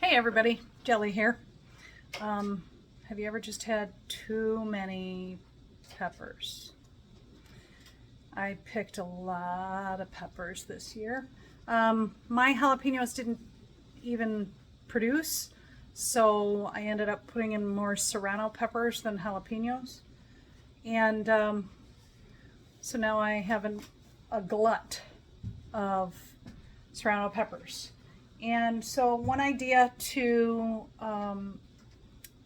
Hey everybody, Jelly here. Have you ever just had too many peppers? I picked a lot of peppers this year. My jalapenos didn't even produce, so I ended up putting in more serrano peppers than jalapenos. And so now I have a glut of serrano peppers. And so one idea to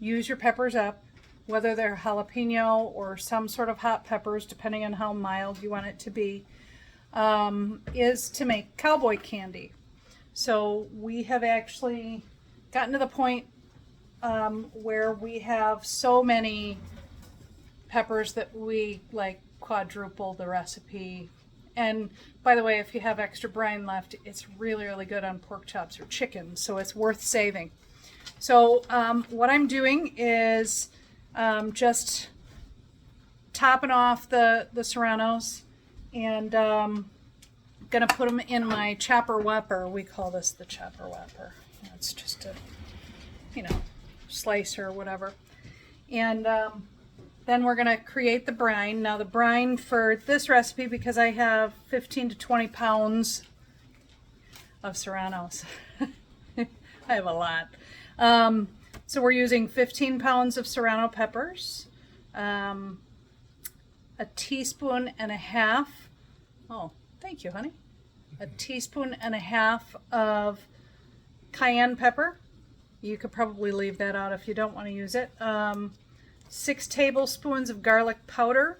use your peppers up, whether they're jalapeno or some sort of hot peppers, depending on how mild you want it to be, is to make cowboy candy. So we have actually gotten to the point where we have so many peppers that we like quadruple the recipe. And by the way, if you have extra brine left, it's really, really good on pork chops or chicken, so it's worth saving. So what I'm doing is just topping off the serranos and gonna put them in my chopper whopper. We call this the chopper whopper. It's just a, slicer or whatever. And then we're going to create the brine. Now the brine for this recipe, because I have 15 to 20 pounds of serranos. I have a lot. So we're using 15 pounds of serrano peppers, a teaspoon and a half. Oh, thank you, honey. A teaspoon and a half of cayenne pepper. You could probably leave that out if you don't want to use it. 6 tablespoons of garlic powder,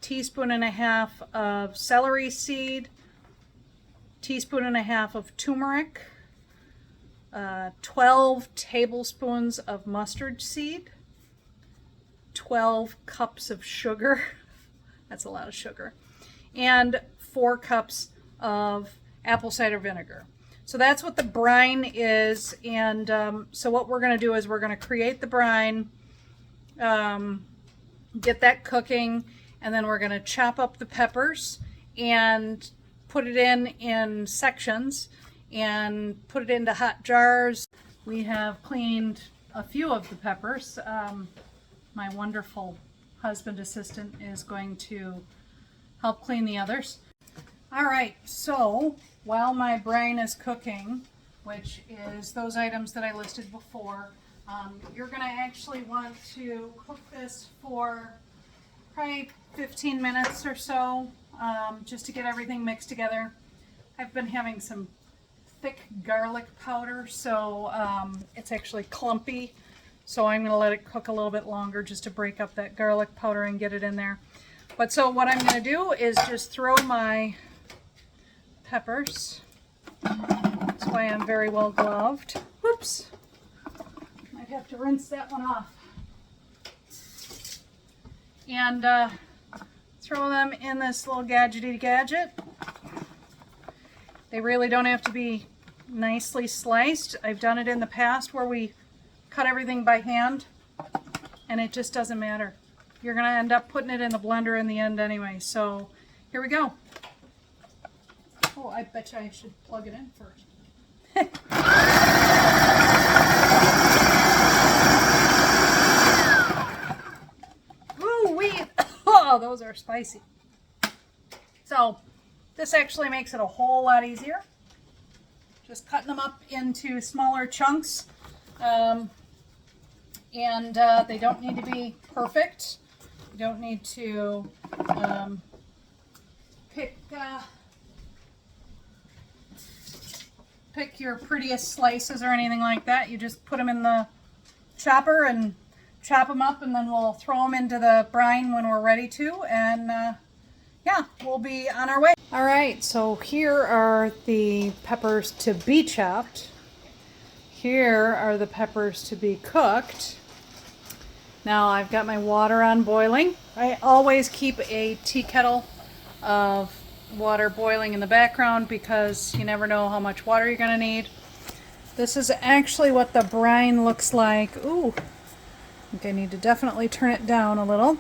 teaspoon and a half of celery seed, teaspoon and a half of turmeric, 12 tablespoons of mustard seed, 12 cups of sugar, that's a lot of sugar, and 4 cups of apple cider vinegar. So that's what the brine is, and so what we're going to do is we're going to create the brine, get that cooking, and then we're going to chop up the peppers and put it in sections and put it into hot jars. We have cleaned a few of the peppers. My wonderful husband assistant is going to help clean the others. All right, so while my brine is cooking, which is those items that I listed before, you're going to actually want to cook this for probably 15 minutes or so, just to get everything mixed together. I've been having some thick garlic powder, so it's actually clumpy, so I'm going to let it cook a little bit longer just to break up that garlic powder and get it in there. But so what I'm going to do is just throw my peppers. That's why I'm very well gloved. Whoops. Might have to rinse that one off. And throw them in this little gadgety gadget. They really don't have to be nicely sliced. I've done it in the past where we cut everything by hand and it just doesn't matter. You're going to end up putting it in the blender in the end anyway. So here we go. Oh, I bet you I should plug it in first. Ooh-wee! Oh, those are spicy. So, this actually makes it a whole lot easier. Just cutting them up into smaller chunks. And they don't need to be perfect. You don't need to pick your prettiest slices or anything like that. You just put them in the chopper and chop them up, and then we'll throw them into the brine when we're ready to, and yeah, we'll be on our way. All right, so here are the peppers to be chopped. Here are the peppers to be cooked. Now I've got my water on boiling. I always keep a tea kettle of water boiling in the background because you never know how much water you're going to need. This is actually what the brine looks like. Ooh, I think I need to definitely turn it down a little.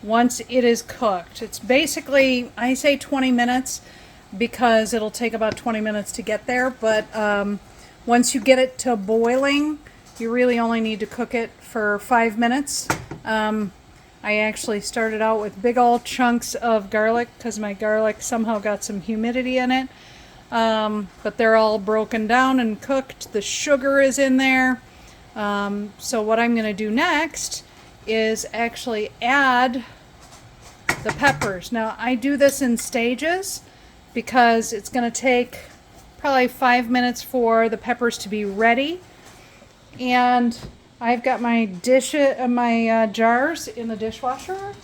Once it is cooked, it's basically, I say 20 minutes, because it'll take about 20 minutes to get there. But once you get it to boiling, you really only need to cook it for 5 minutes. I actually started out with big old chunks of garlic because my garlic somehow got some humidity in it. But they're all broken down and cooked. The sugar is in there. So what I'm going to do next is actually add the peppers. Now I do this in stages because it's going to take probably 5 minutes for the peppers to be ready. And I've got my jars in the dishwasher.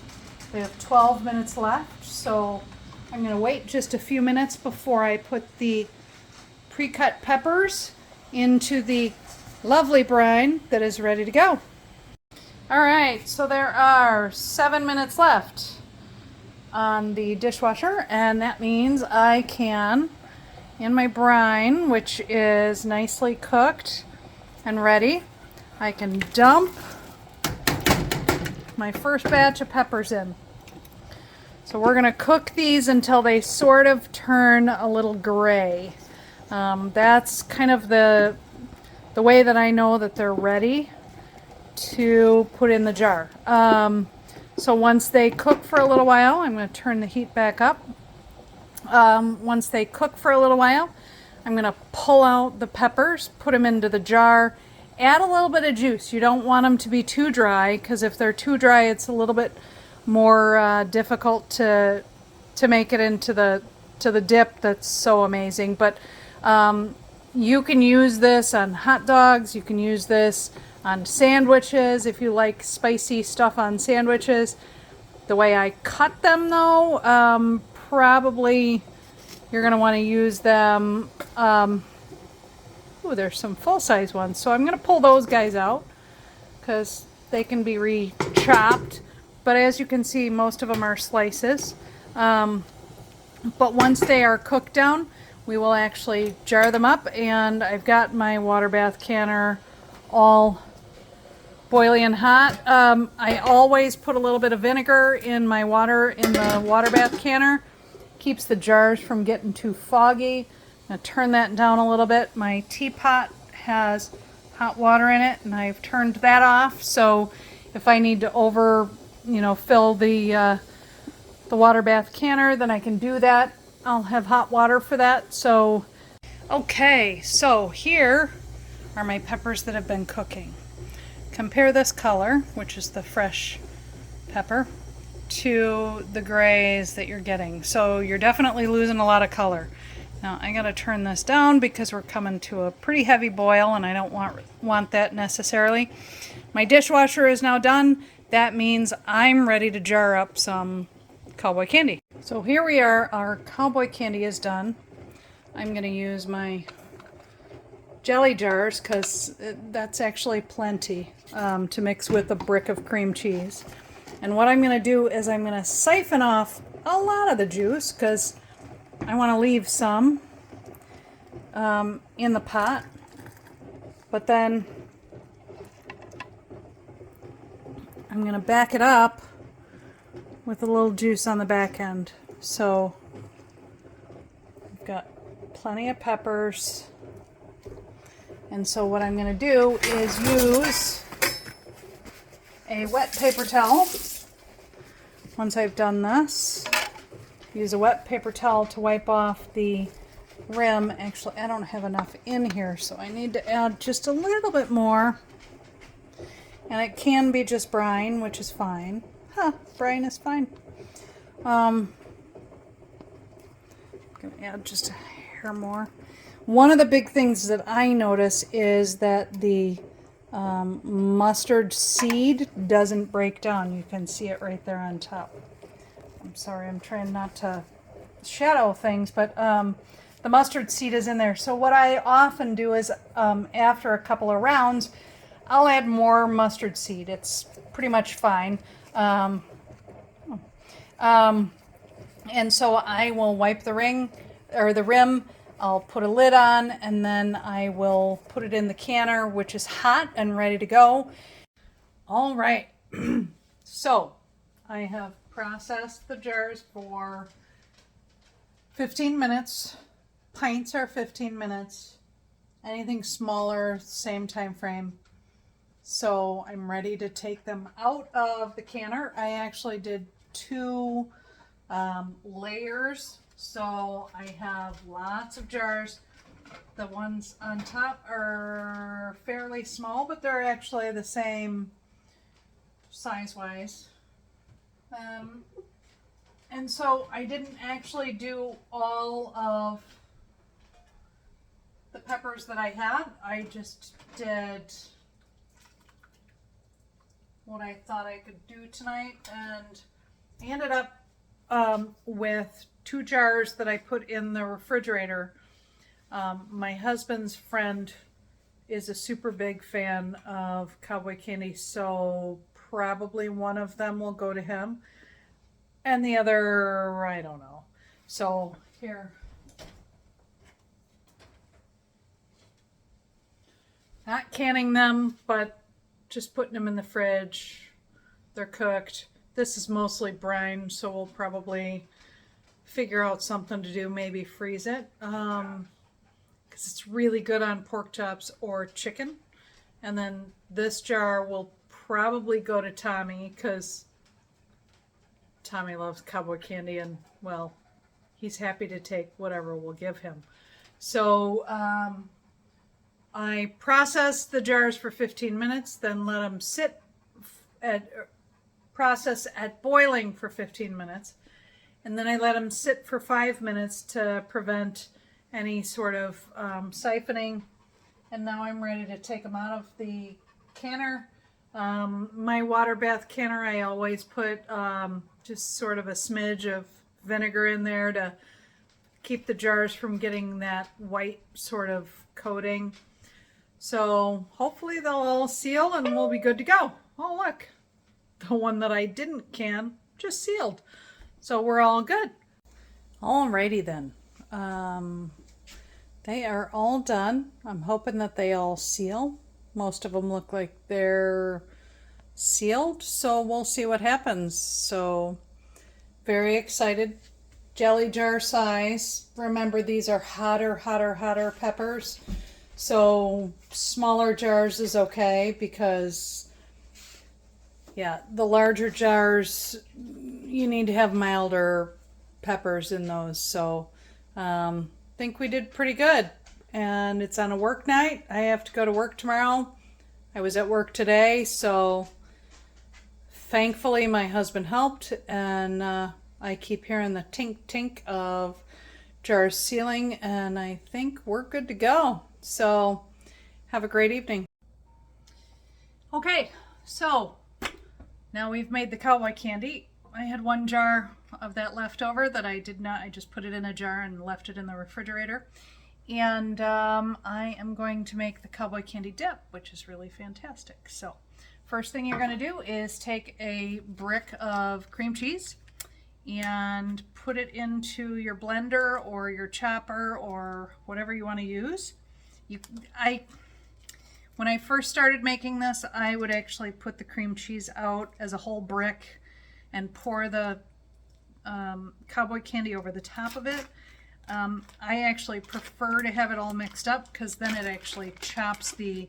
They have 12 minutes left, so I'm going to wait just a few minutes before I put the pre-cut peppers into the lovely brine that is ready to go. All right, so there are 7 minutes left on the dishwasher, and that means I can, in my brine, which is nicely cooked and ready, I can dump my first batch of peppers in. So we're going to cook these until they sort of turn a little gray. That's kind of the way that I know that they're ready to put in the jar. So once they cook for a little while, I'm going to turn the heat back up. Once they cook for a little while, I'm going to pull out the peppers, put them into the jar, add a little bit of juice. You don't want them to be too dry, because if they're too dry, it's a little bit more difficult to make it into the dip that's so amazing. But you can use this on hot dogs. You can use this on sandwiches if you like spicy stuff on sandwiches. The way I cut them, though, probably you're going to want to use them. Oh, there's some full-size ones, so I'm going to pull those guys out because they can be re-chopped. But as you can see, most of them are slices. But once they are cooked down, we will actually jar them up, and I've got my water bath canner all boiling hot. I always put a little bit of vinegar in my water in the water bath canner. Keeps the jars from getting too foggy. I'm going to turn that down a little bit. My teapot has hot water in it, and I've turned that off. So if I need to fill the water bath canner, then I can do that. I'll have hot water for that. So, okay, so here are my peppers that have been cooking. Compare this color, which is the fresh pepper, to the grays that you're getting. So you're definitely losing a lot of color. Now I gotta turn this down because we're coming to a pretty heavy boil, and I don't want that necessarily. My dishwasher is now done. That means I'm ready to jar up some Cowboy Candy. So here we are, our Cowboy Candy is done. I'm gonna use my jelly jars because that's actually plenty to mix with a brick of cream cheese. And what I'm going to do is I'm going to siphon off a lot of the juice because I want to leave some in the pot. But then I'm going to back it up with a little juice on the back end. So I've got plenty of peppers. And so what I'm going to do is use a wet paper towel. Once I've done this, use a wet paper towel to wipe off the rim. Actually, I don't have enough in here, so I need to add just a little bit more. And it can be just brine, which is fine. Brine is fine. I'm going to add just a hair more. One of the big things that I notice is that the mustard seed doesn't break down. You can see it right there on top. I'm sorry, I'm trying not to shadow things, but the mustard seed is in there. So what I often do is after a couple of rounds, I'll add more mustard seed. It's pretty much fine. And so I will wipe the rim. I'll put a lid on, and then I will put it in the canner, which is hot and ready to go. All right. So I have processed the jars for 15 minutes. Pints are 15 minutes. Anything smaller, same time frame. So I'm ready to take them out of the canner. I actually did 2 layers. So I have lots of jars. The ones on top are fairly small, but they're actually the same size-wise. And so I didn't actually do all of the peppers that I had. I just did what I thought I could do tonight, and I ended up with 2 jars that I put in the refrigerator. My husband's friend is a super big fan of Cowboy Candy, so probably one of them will go to him, and the other, I don't know. So here, not canning them, but just putting them in the fridge. They're cooked. This is mostly brine, so we'll probably figure out something to do, maybe freeze it, because it's really good on pork chops or chicken. And then this jar will probably go to Tommy, because Tommy loves Cowboy Candy, and well, he's happy to take whatever we'll give him. So I process the jars for 15 minutes, then let them sit process at boiling for 15 minutes, and then I let them sit for 5 minutes to prevent any sort of siphoning. And now I'm ready to take them out of the canner. My water bath canner, I always put just sort of a smidge of vinegar in there to keep the jars from getting that white sort of coating. So hopefully they'll all seal and we'll be good to go. Oh, look, the one that I didn't can just sealed. So we're all good. Alrighty then. They are all done. I'm hoping that they all seal. Most of them look like they're sealed, so we'll see what happens. So very excited. Jelly jar size. Remember, these are hotter peppers. So smaller jars is okay, because yeah, the larger jars, you need to have milder peppers in those. So think we did pretty good. And it's on a work night. I have to go to work tomorrow. I was at work today, so thankfully my husband helped, and I keep hearing the tink of jars sealing, and I think we're good to go. So have a great evening. Okay, so now we've made the Cowboy Candy. I had 1 jar of that left over that I did not, I just put it in a jar and left it in the refrigerator. And I am going to make the Cowboy Candy dip, which is really fantastic. So first thing you're going to do is take a brick of cream cheese and put it into your blender or your chopper or whatever you want to use. When I first started making this, I would actually put the cream cheese out as a whole brick and pour the Cowboy Candy over the top of it. I actually prefer to have it all mixed up, because then it actually chops the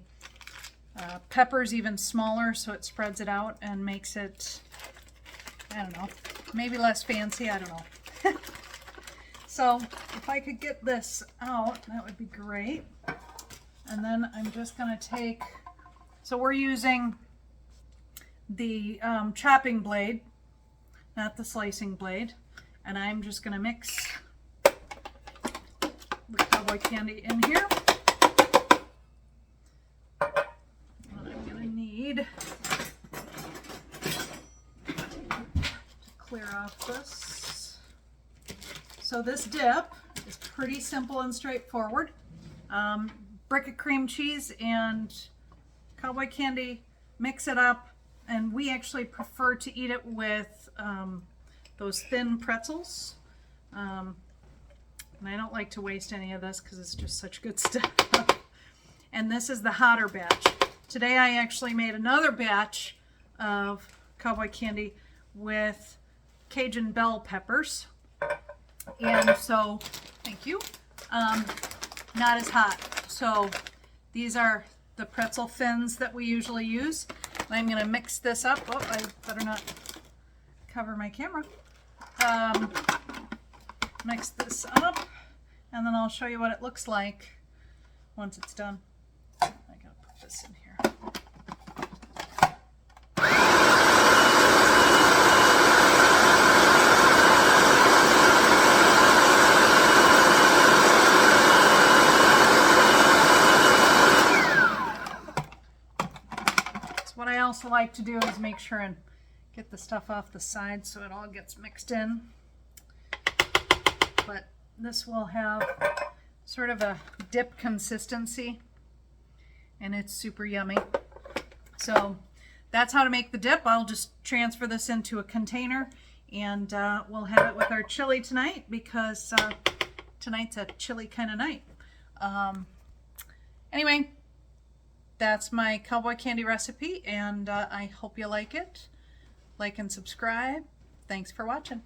peppers even smaller, so it spreads it out and makes it, I don't know, maybe less fancy, I don't know. So if I could get this out, that would be great. And then I'm just going to take, so we're using the chopping blade, not the slicing blade, and I'm just going to mix the Cowboy Candy in here. And I'm going to need to clear off this. So this dip is pretty simple and straightforward. Brick of cream cheese and Cowboy Candy, mix it up, and we actually prefer to eat it with those thin pretzels. And I don't like to waste any of this because it's just such good stuff. And this is the hotter batch. Today I actually made another batch of Cowboy Candy with Cajun bell peppers. And so, thank you, not as hot. So these are the pretzel fins that we usually use. And I'm gonna mix this up. Oh, I better not cover my camera. Mix this up, and then I'll show you what it looks like once it's done. I gotta put this in here. So what I also like to do is make sure and get the stuff off the side so it all gets mixed in. But this will have sort of a dip consistency, and it's super yummy. So that's how to make the dip. I'll just transfer this into a container, and we'll have it with our chili tonight, because tonight's a chili kind of night. Anyway, that's my cowboy candy recipe, and I hope you like it. Like and subscribe. Thanks for watching.